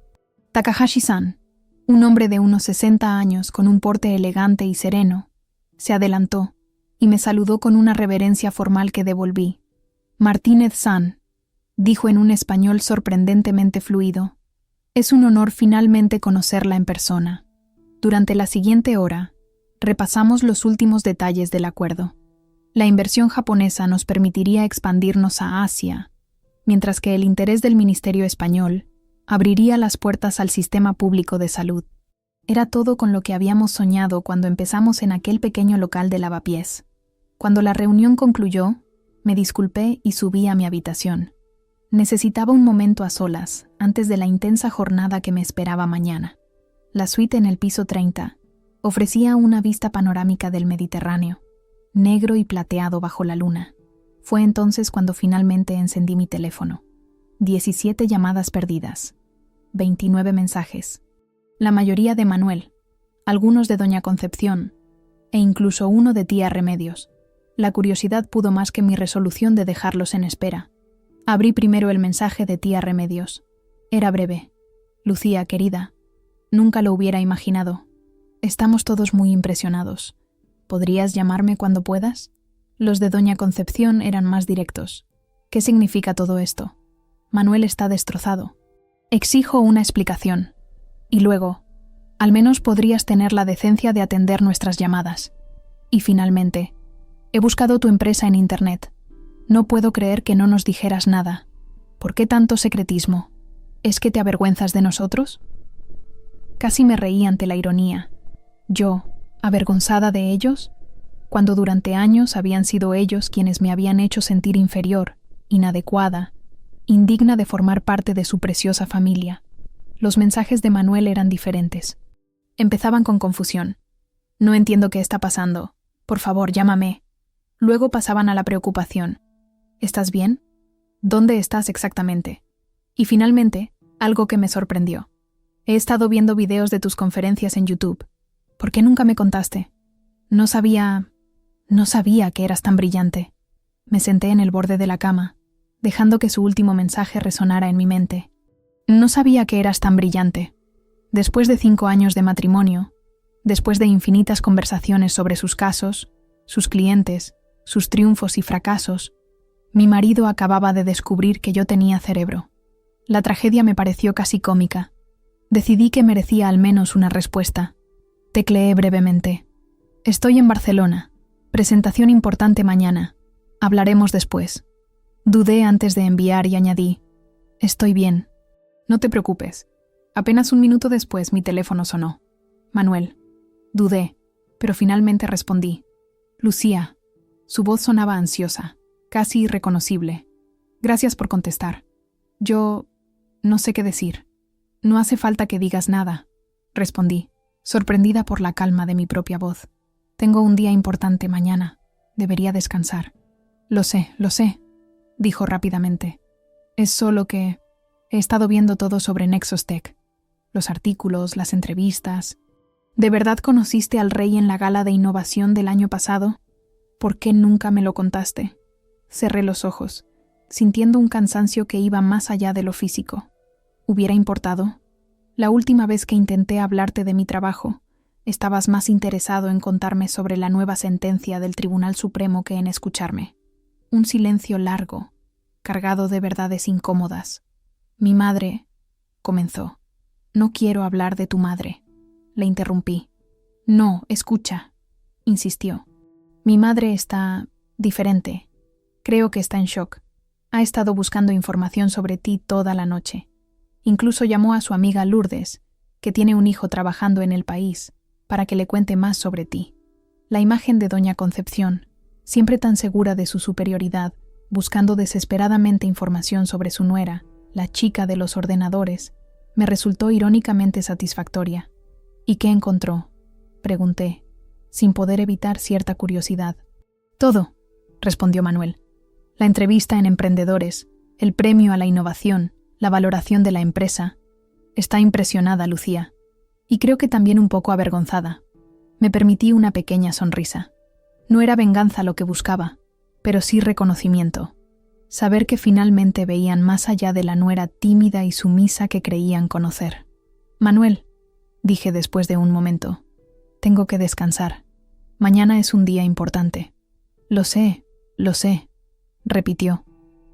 Takahashi-san, un hombre de unos 60 años con un porte elegante y sereno, se adelantó y me saludó con una reverencia formal que devolví. «Martínez-san», dijo en un español sorprendentemente fluido. «Es un honor finalmente conocerla en persona». Durante la siguiente hora, repasamos los últimos detalles del acuerdo. La inversión japonesa nos permitiría expandirnos a Asia, mientras que el interés del Ministerio español abriría las puertas al sistema público de salud. Era todo con lo que habíamos soñado cuando empezamos en aquel pequeño local de lavapiés. Cuando la reunión concluyó, me disculpé y subí a mi habitación. Necesitaba un momento a solas antes de la intensa jornada que me esperaba mañana. La suite en el piso 30 ofrecía una vista panorámica del Mediterráneo, negro y plateado bajo la luna. Fue entonces cuando finalmente encendí mi teléfono. 17 llamadas perdidas, 29 mensajes, la mayoría de Manuel, algunos de Doña Concepción, e incluso uno de tía Remedios. La curiosidad pudo más que mi resolución de dejarlos en espera. Abrí primero el mensaje de tía Remedios. Era breve. «Lucía, querida, nunca lo hubiera imaginado. Estamos todos muy impresionados. ¿Podrías llamarme cuando puedas?» Los de Doña Concepción eran más directos. «¿Qué significa todo esto? Manuel está destrozado. Exijo una explicación. Y luego, al menos podrías tener la decencia de atender nuestras llamadas. Y finalmente, he buscado tu empresa en Internet. No puedo creer que no nos dijeras nada. ¿Por qué tanto secretismo? ¿Es que te avergüenzas de nosotros?» Casi me reí ante la ironía. ¿Yo, avergonzada de ellos? Cuando durante años habían sido ellos quienes me habían hecho sentir inferior, inadecuada, indigna de formar parte de su preciosa familia. Los mensajes de Manuel eran diferentes. Empezaban con confusión. «Noentiendo qué está pasando. Por favor, llámame». Luego pasaban a la preocupación. «¿Estás bien? ¿Dónde estás exactamente?» Y finalmente, algo que me sorprendió. «He estado viendo videos de tus conferencias en YouTube. ¿Por qué nunca me contaste? No sabía que eras tan brillante». Me senté en el borde de la cama, dejando que su último mensaje resonara en mi mente. «No sabía que eras tan brillante». Después de 5 años de matrimonio, después de infinitas conversaciones sobre sus casos, sus clientes, sus triunfos y fracasos, mi marido acababa de descubrir que yo tenía cerebro. La tragedia me pareció casi cómica. Decidí que merecía al menos una respuesta. Tecleé brevemente. «Estoy en Barcelona. Presentación importante mañana. Hablaremos después». Dudé antes de enviar y añadí: «Estoy bien». «No te preocupes». Apenas un minuto después mi teléfono sonó. «Manuel». Dudé, pero finalmente respondí. «Lucía». Su voz sonaba ansiosa, casi irreconocible. «Gracias por contestar. Yo no sé qué decir». «No hace falta que digas nada», respondí, sorprendida por la calma de mi propia voz. «Tengo un día importante mañana». Debería descansar. Lo sé, dijo rápidamente. Es solo que he estado viendo todo sobre Nexus Tech. Los artículos, las entrevistas. ¿De verdad conociste al rey en la gala de innovación del año pasado? ¿Por qué nunca me lo contaste? Cerré los ojos, sintiendo un cansancio que iba más allá de lo físico. ¿Hubiera importado? La última vez que intenté hablarte de mi trabajo, estabas más interesado en contarme sobre la nueva sentencia del Tribunal Supremo que en escucharme. Un silencio largo, cargado de verdades incómodas. Mi madre, comenzó. No quiero hablar de tu madre. Le interrumpí. No, escucha, insistió. Mi madre está diferente. Creo que está en shock. Ha estado buscando información sobre ti toda la noche. Incluso llamó a su amiga Lourdes, que tiene un hijo trabajando en el país, para que le cuente más sobre ti. La imagen de doña Concepción, siempre tan segura de su superioridad, buscando desesperadamente información sobre su nuera, la chica de los ordenadores, me resultó irónicamente satisfactoria. ¿Y qué encontró?, pregunté, sin poder evitar cierta curiosidad. Todo, respondió Manuel. La entrevista en Emprendedores, el premio a la innovación, la valoración de la empresa. Está impresionada, Lucía. Y creo que también un poco avergonzada. Me permití una pequeña sonrisa. No era venganza lo que buscaba, pero sí reconocimiento. Saber que finalmente veían más allá de la nuera tímida y sumisa que creían conocer. Manuel, dije después de un momento, tengo que descansar. Mañana es un día importante. Lo sé, repitió.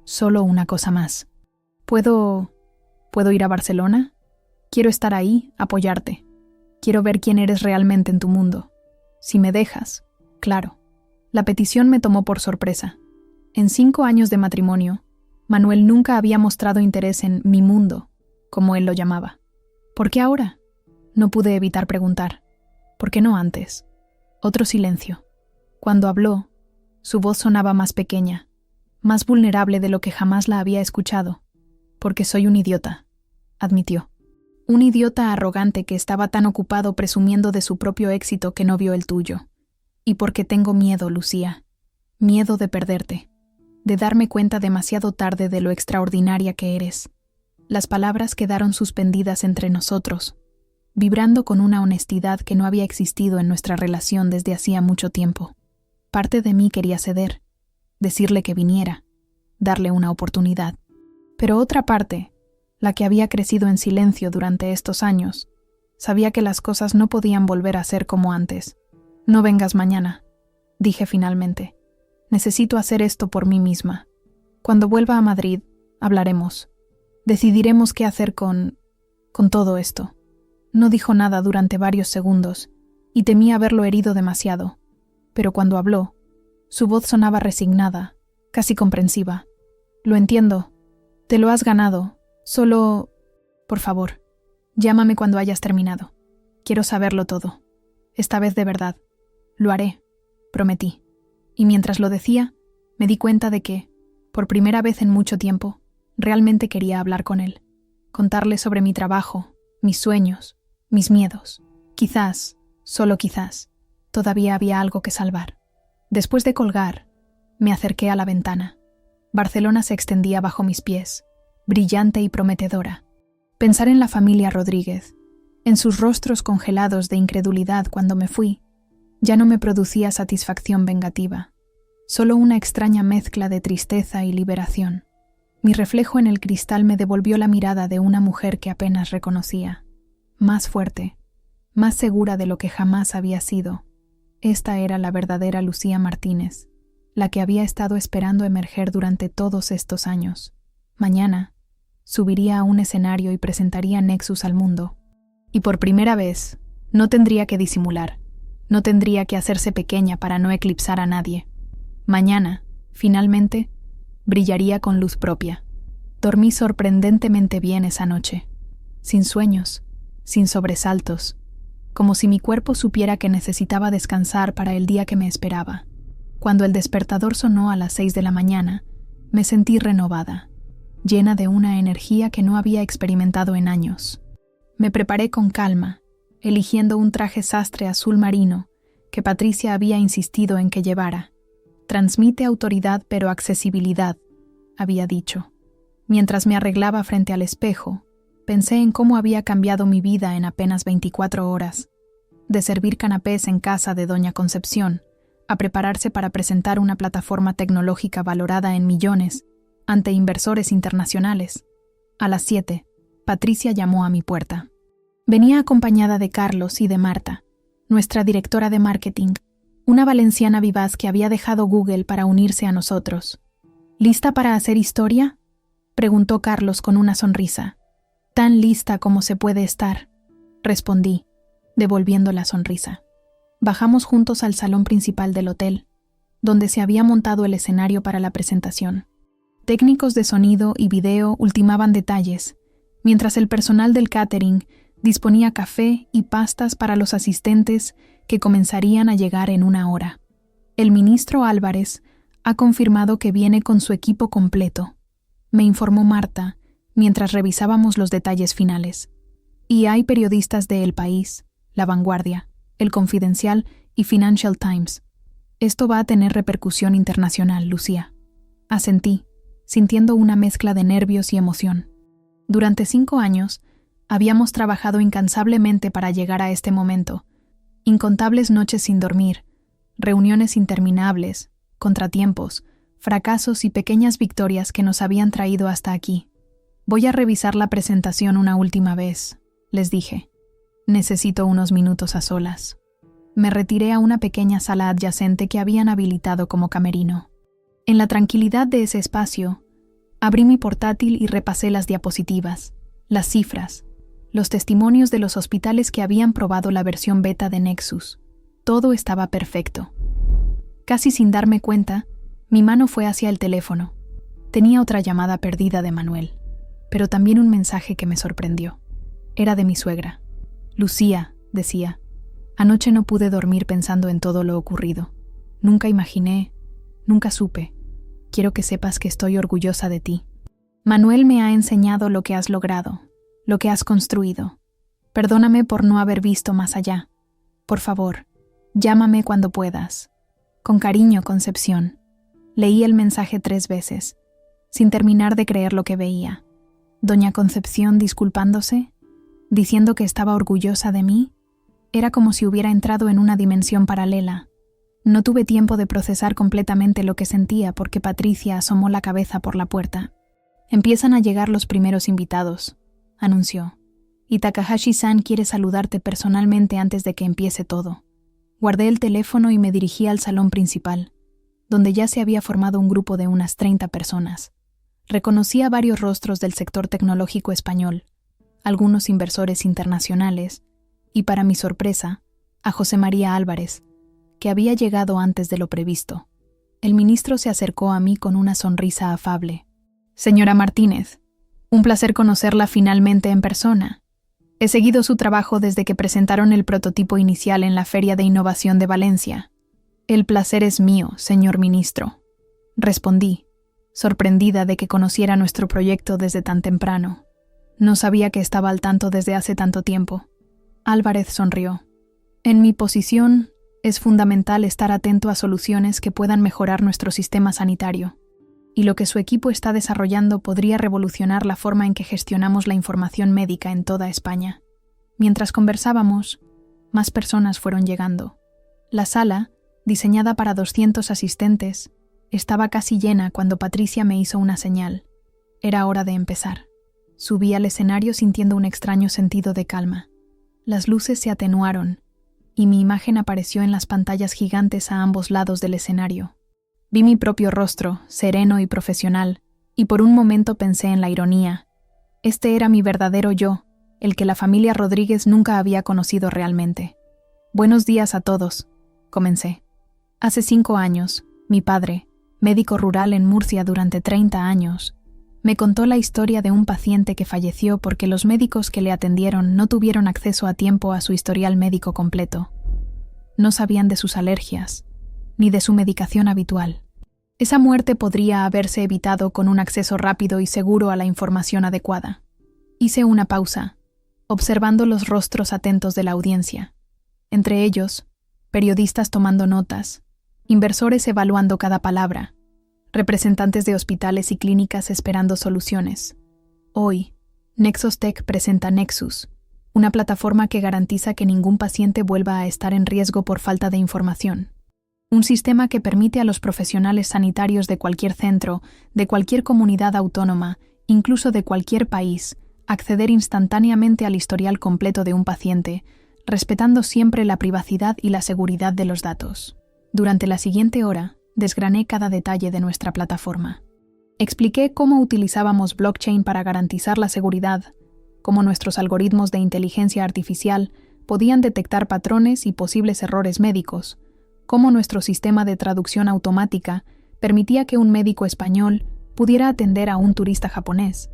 Solo una cosa más. ¿Puedo ir a Barcelona? Quiero estar ahí, apoyarte. Quiero ver quién eres realmente en tu mundo. Si me dejas, claro. La petición me tomó por sorpresa. En 5 años de matrimonio, Manuel nunca había mostrado interés en mi mundo, como él lo llamaba. ¿Por qué ahora? No pude evitar preguntar. ¿Por qué no antes? Otro silencio. Cuando habló, su voz sonaba más pequeña, más vulnerable de lo que jamás la había escuchado. Porque soy un idiota, admitió. Un idiota arrogante que estaba tan ocupado presumiendo de su propio éxito que no vio el tuyo. Y porque tengo miedo, Lucía. Miedo de perderte. De darme cuenta demasiado tarde de lo extraordinaria que eres. Las palabras quedaron suspendidas entre nosotros, vibrando con una honestidad que no había existido en nuestra relación desde hacía mucho tiempo. Parte de mí quería ceder, decirle que viniera, darle una oportunidad. Pero otra parte, la que había crecido en silencio durante estos años, sabía que las cosas no podían volver a ser como antes. No vengas mañana, dije finalmente. Necesito hacer esto por mí misma. Cuando vuelva a Madrid, hablaremos. Decidiremos qué hacer con todo esto. No dijo nada durante varios segundos, y temí haberlo herido demasiado. Pero cuando habló, su voz sonaba resignada, casi comprensiva. Lo entiendo. Te lo has ganado. Solo, por favor, llámame cuando hayas terminado. Quiero saberlo todo. Esta vez de verdad. Lo haré, prometí. Y mientras lo decía, me di cuenta de que, por primera vez en mucho tiempo, realmente quería hablar con él. Contarle sobre mi trabajo, mis sueños, mis miedos. Quizás, solo quizás, todavía había algo que salvar. Después de colgar, me acerqué a la ventana. Barcelona se extendía bajo mis pies, brillante y prometedora. Pensar en la familia Rodríguez, en sus rostros congelados de incredulidad cuando me fui, ya no me producía satisfacción vengativa, solo una extraña mezcla de tristeza y liberación. Mi reflejo en el cristal me devolvió la mirada de una mujer que apenas reconocía, más fuerte, más segura de lo que jamás había sido. Esta era la verdadera Lucía Martínez, la que había estado esperando emerger durante todos estos años. Mañana, subiría a un escenario y presentaría Nexus al mundo. Y por primera vez, no tendría que disimular, no tendría que hacerse pequeña para no eclipsar a nadie. Mañana, finalmente, brillaría con luz propia. Dormí sorprendentemente bien esa noche, sin sueños, sin sobresaltos, como si mi cuerpo supiera que necesitaba descansar para el día que me esperaba. Cuando el despertador sonó a las 6 de la mañana, me sentí renovada, llena de una energía que no había experimentado en años. Me preparé con calma, eligiendo un traje sastre azul marino que Patricia había insistido en que llevara. Transmite autoridad pero accesibilidad, había dicho. Mientras me arreglaba frente al espejo, pensé en cómo había cambiado mi vida en apenas 24 horas. De servir canapés en casa de Doña Concepción, a prepararse para presentar una plataforma tecnológica valorada en millones ante inversores internacionales. A las 7, Patricia llamó a mi puerta. Venía acompañada de Carlos y de Marta, nuestra directora de marketing, una valenciana vivaz que había dejado Google para unirse a nosotros. ¿Lista para hacer historia?, preguntó Carlos con una sonrisa. Tan lista como se puede estar, respondí, devolviendo la sonrisa. Bajamos juntos al salón principal del hotel, donde se había montado el escenario para la presentación. Técnicos de sonido y video ultimaban detalles, mientras el personal del catering disponía café y pastas para los asistentes que comenzarían a llegar en una hora. El ministro Álvarez ha confirmado que viene con su equipo completo, me informó Marta mientras revisábamos los detalles finales. Y hay periodistas de El País, La Vanguardia, El Confidencial y Financial Times. Esto va a tener repercusión internacional, Lucía. Asentí, sintiendo una mezcla de nervios y emoción. Durante 5 años, habíamos trabajado incansablemente para llegar a este momento. Incontables noches sin dormir, reuniones interminables, contratiempos, fracasos y pequeñas victorias que nos habían traído hasta aquí. Voy a revisar la presentación una última vez, les dije. Necesito unos minutos a solas. Me retiré a una pequeña sala adyacente que habían habilitado como camerino. En la tranquilidad de ese espacio, abrí mi portátil y repasé las diapositivas, las cifras, los testimonios de los hospitales que habían probado la versión beta de Nexus. Todo estaba perfecto. Casi sin darme cuenta, mi mano fue hacia el teléfono. Tenía otra llamada perdida de Manuel, pero también un mensaje que me sorprendió. Era de mi suegra. Lucía, decía, anoche no pude dormir pensando en todo lo ocurrido. Nunca imaginé, nunca supe. Quiero que sepas que estoy orgullosa de ti. Manuel me ha enseñado lo que has logrado, lo que has construido. Perdóname por no haber visto más allá. Por favor, llámame cuando puedas. Con cariño, Concepción. Leí el mensaje 3 veces, sin terminar de creer lo que veía. Doña Concepción disculpándose, diciendo que estaba orgullosa de mí. Era como si hubiera entrado en una dimensión paralela. No tuve tiempo de procesar completamente lo que sentía porque Patricia asomó la cabeza por la puerta. Empiezan a llegar los primeros invitados, anunció. Y Takahashi-san quiere saludarte personalmente antes de que empiece todo. Guardé el teléfono y me dirigí al salón principal, donde ya se había formado un grupo de unas 30 personas. Reconocí a varios rostros del sector tecnológico español, algunos inversores internacionales, y para mi sorpresa, a José María Álvarez, que había llegado antes de lo previsto. El ministro se acercó a mí con una sonrisa afable. Señora Martínez, un placer conocerla finalmente en persona. He seguido su trabajo desde que presentaron el prototipo inicial en la Feria de Innovación de Valencia. El placer es mío, señor ministro, respondí, sorprendida de que conociera nuestro proyecto desde tan temprano. No sabía que estaba al tanto desde hace tanto tiempo. Álvarez sonrió. En mi posición, es fundamental estar atento a soluciones que puedan mejorar nuestro sistema sanitario, y lo que su equipo está desarrollando podría revolucionar la forma en que gestionamos la información médica en toda España. Mientras conversábamos, más personas fueron llegando. La sala, diseñada para 200 asistentes, estaba casi llena cuando Patricia me hizo una señal. Era hora de empezar. Subí al escenario sintiendo un extraño sentido de calma. Las luces se atenuaron, y mi imagen apareció en las pantallas gigantes a ambos lados del escenario. Vi mi propio rostro, sereno y profesional, y por un momento pensé en la ironía. Este era mi verdadero yo, el que la familia Rodríguez nunca había conocido realmente. Buenos días a todos, comencé. Hace 5 años, mi padre, médico rural en Murcia durante 30 años, me contó la historia de un paciente que falleció porque los médicos que le atendieron no tuvieron acceso a tiempo a su historial médico completo. No sabían de sus alergias, ni de su medicación habitual. Esa muerte podría haberse evitado con un acceso rápido y seguro a la información adecuada. Hice una pausa, observando los rostros atentos de la audiencia. Entre ellos, periodistas tomando notas, inversores evaluando cada palabra, representantes de hospitales y clínicas esperando soluciones. Hoy, Nexus Tech presenta Nexus, una plataforma que garantiza que ningún paciente vuelva a estar en riesgo por falta de información. Un sistema que permite a los profesionales sanitarios de cualquier centro, de cualquier comunidad autónoma, incluso de cualquier país, acceder instantáneamente al historial completo de un paciente, respetando siempre la privacidad y la seguridad de los datos. Durante la siguiente hora, desgrané cada detalle de nuestra plataforma. Expliqué cómo utilizábamos blockchain para garantizar la seguridad, cómo nuestros algoritmos de inteligencia artificial podían detectar patrones y posibles errores médicos, cómo nuestro sistema de traducción automática permitía que un médico español pudiera atender a un turista japonés,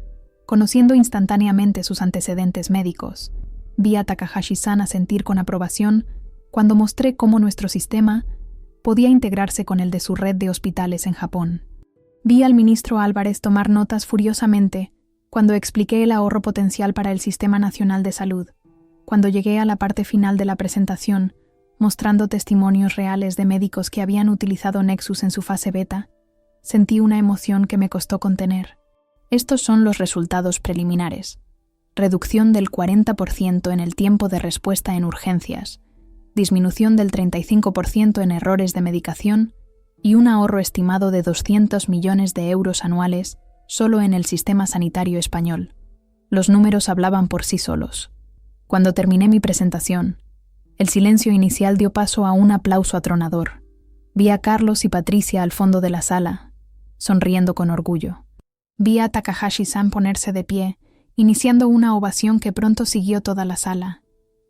conociendo instantáneamente sus antecedentes médicos. Vi a Takahashi-san asentir con aprobación cuando mostré cómo nuestro sistema podía integrarse con el de su red de hospitales en Japón. Vi al ministro Álvarez tomar notas furiosamente cuando expliqué el ahorro potencial para el Sistema Nacional de Salud. Cuando llegué a la parte final de la presentación, mostrando testimonios reales de médicos que habían utilizado Nexus en su fase beta, sentí una emoción que me costó contener. Estos son los resultados preliminares. Reducción del 40% en el tiempo de respuesta en urgencias, disminución del 35% en errores de medicación y un ahorro estimado de 200 millones de euros anuales solo en el sistema sanitario español. Los números hablaban por sí solos. Cuando terminé mi presentación, el silencio inicial dio paso a un aplauso atronador. Vi a Carlos y Patricia al fondo de la sala, sonriendo con orgullo. Vi a Takahashi-san ponerse de pie, iniciando una ovación que pronto siguió toda la sala.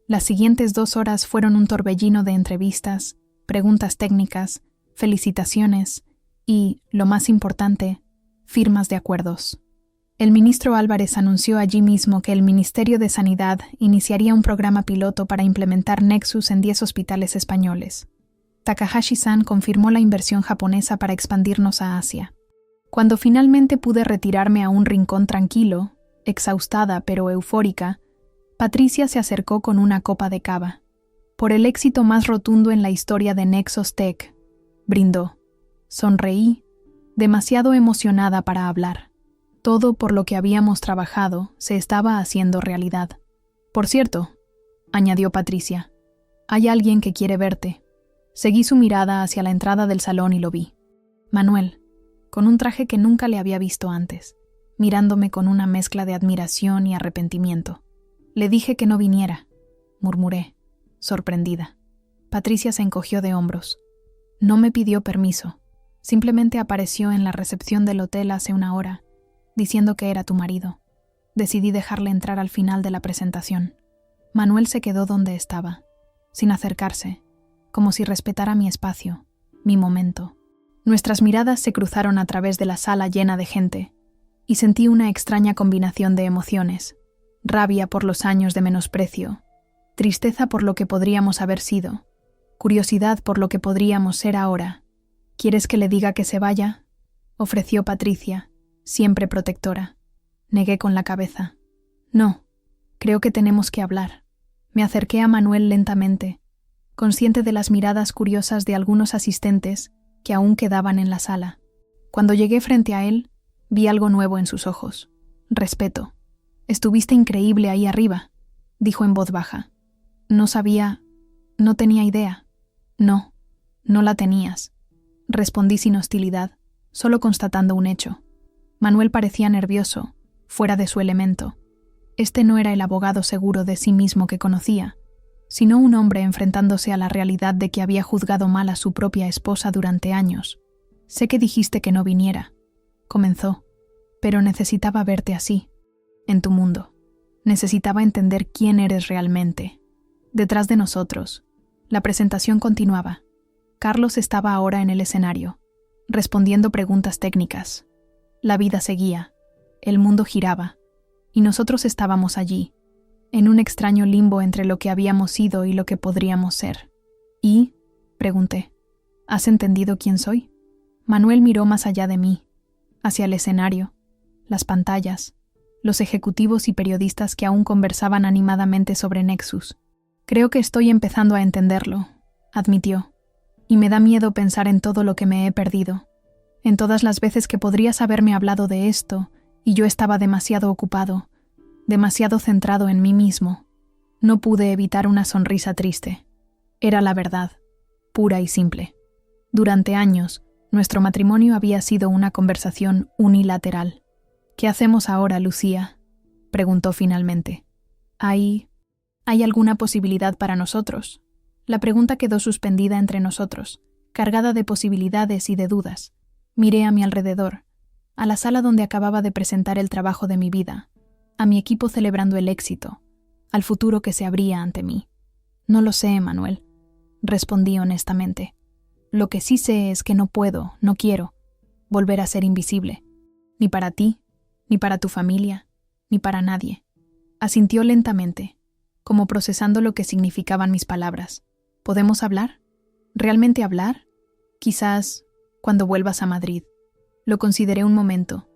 Las siguientes 2 horas fueron un torbellino de entrevistas, preguntas técnicas, felicitaciones y, lo más importante, firmas de acuerdos. El ministro Álvarez anunció allí mismo que el Ministerio de Sanidad iniciaría un programa piloto para implementar Nexus en 10 hospitales españoles. Takahashi-san confirmó la inversión japonesa para expandirnos a Asia. Cuando finalmente pude retirarme a un rincón tranquilo, exhaustada pero eufórica, Patricia se acercó con una copa de cava. Por el éxito más rotundo en la historia de Nexus Tech, brindó. Sonreí, demasiado emocionada para hablar. Todo por lo que habíamos trabajado se estaba haciendo realidad. Por cierto, añadió Patricia, hay alguien que quiere verte. Seguí su mirada hacia la entrada del salón y lo vi. Manuel, con un traje que nunca le había visto antes, mirándome con una mezcla de admiración y arrepentimiento. Le dije que no viniera, murmuré, sorprendida. Patricia se encogió de hombros. No me pidió permiso, simplemente apareció en la recepción del hotel hace una hora, diciendo que era tu marido. Decidí dejarle entrar al final de la presentación. Manuel se quedó donde estaba, sin acercarse, como si respetara mi espacio, mi momento. Nuestras miradas se cruzaron a través de la sala llena de gente, y sentí una extraña combinación de emociones. Rabia por los años de menosprecio, tristeza por lo que podríamos haber sido, curiosidad por lo que podríamos ser ahora. ¿Quieres que le diga que se vaya?, ofreció Patricia, siempre protectora. Negué con la cabeza. No, creo que tenemos que hablar. Me acerqué a Manuel lentamente, consciente de las miradas curiosas de algunos asistentes que aún quedaban en la sala. Cuando llegué frente a él, vi algo nuevo en sus ojos. Respeto. Estuviste increíble ahí arriba, dijo en voz baja. No tenía idea. No la tenías. Respondí sin hostilidad, solo constatando un hecho. Manuel parecía nervioso, fuera de su elemento. Este no era el abogado seguro de sí mismo que conocía, sino un hombre enfrentándose a la realidad de que había juzgado mal a su propia esposa durante años. Sé que dijiste que no viniera, comenzó, pero necesitaba verte así, en tu mundo. Necesitaba entender quién eres realmente. Detrás de nosotros, la presentación continuaba. Carlos estaba ahora en el escenario, respondiendo preguntas técnicas. La vida seguía, el mundo giraba, y nosotros estábamos allí, en un extraño limbo entre lo que habíamos sido y lo que podríamos ser. ¿Y? Pregunté. ¿Has entendido quién soy? Manuel miró más allá de mí, hacia el escenario, las pantallas, los ejecutivos y periodistas que aún conversaban animadamente sobre Nexus. Creo que estoy empezando a entenderlo, admitió. Y me da miedo pensar en todo lo que me he perdido, en todas las veces que podrías haberme hablado de esto y yo estaba demasiado ocupado, demasiado centrado en mí mismo. No pude evitar una sonrisa triste. Era la verdad, pura y simple. Durante años, nuestro matrimonio había sido una conversación unilateral. ¿Qué hacemos ahora, Lucía?, preguntó finalmente. ¿Hay alguna posibilidad para nosotros? La pregunta quedó suspendida entre nosotros, cargada de posibilidades y de dudas. Miré a mi alrededor, a la sala donde acababa de presentar el trabajo de mi vida, a mi equipo celebrando el éxito, al futuro que se abría ante mí. No lo sé, Manuel, respondí honestamente. Lo que sí sé es que no puedo, no quiero, volver a ser invisible. Ni para ti, ni para tu familia, ni para nadie. Asintió lentamente, como procesando lo que significaban mis palabras. ¿Podemos hablar? ¿Realmente hablar? Quizás cuando vuelvas a Madrid. Lo consideré un momento.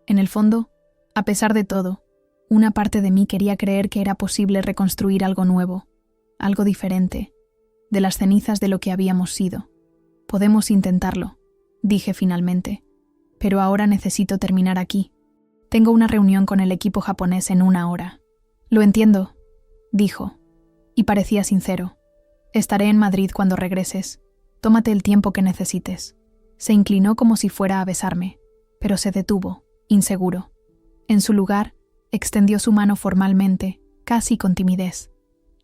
En el fondo, a pesar de todo, una parte de mí quería creer que era posible reconstruir algo nuevo, algo diferente, de las cenizas de lo que habíamos sido. Podemos intentarlo, dije finalmente, pero ahora necesito terminar aquí. Tengo una reunión con el equipo japonés en 1 hora. Lo entiendo, dijo, y parecía sincero. Estaré en Madrid cuando regreses. Tómate el tiempo que necesites. Se inclinó como si fuera a besarme, pero se detuvo, inseguro. En su lugar, extendió su mano formalmente, casi con timidez.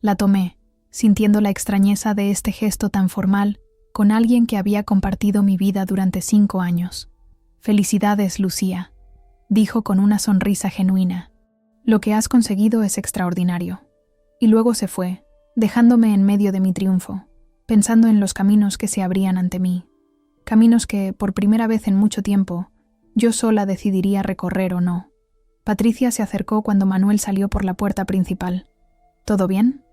La tomé, sintiendo la extrañeza de este gesto tan formal con alguien que había compartido mi vida durante 5 años. «Felicidades, Lucía», dijo con una sonrisa genuina. «Lo que has conseguido es extraordinario». Y luego se fue, dejándome en medio de mi triunfo, pensando en los caminos que se abrían ante mí. Caminos que, por primera vez en mucho tiempo, yo sola decidiría recorrer o no. Patricia se acercó cuando Manuel salió por la puerta principal. «¿Todo bien?»,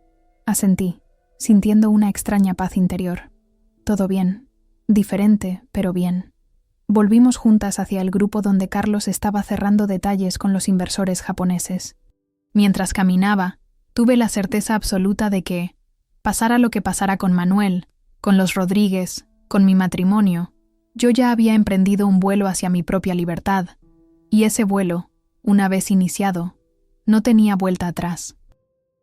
asentí, sintiendo una extraña paz interior. Todo bien. Diferente, pero bien. Volvimos juntas hacia el grupo donde Carlos estaba cerrando detalles con los inversores japoneses. Mientras caminaba, tuve la certeza absoluta de que, pasara lo que pasara con Manuel, con los Rodríguez, con mi matrimonio, yo ya había emprendido un vuelo hacia mi propia libertad, y ese vuelo, una vez iniciado, no tenía vuelta atrás.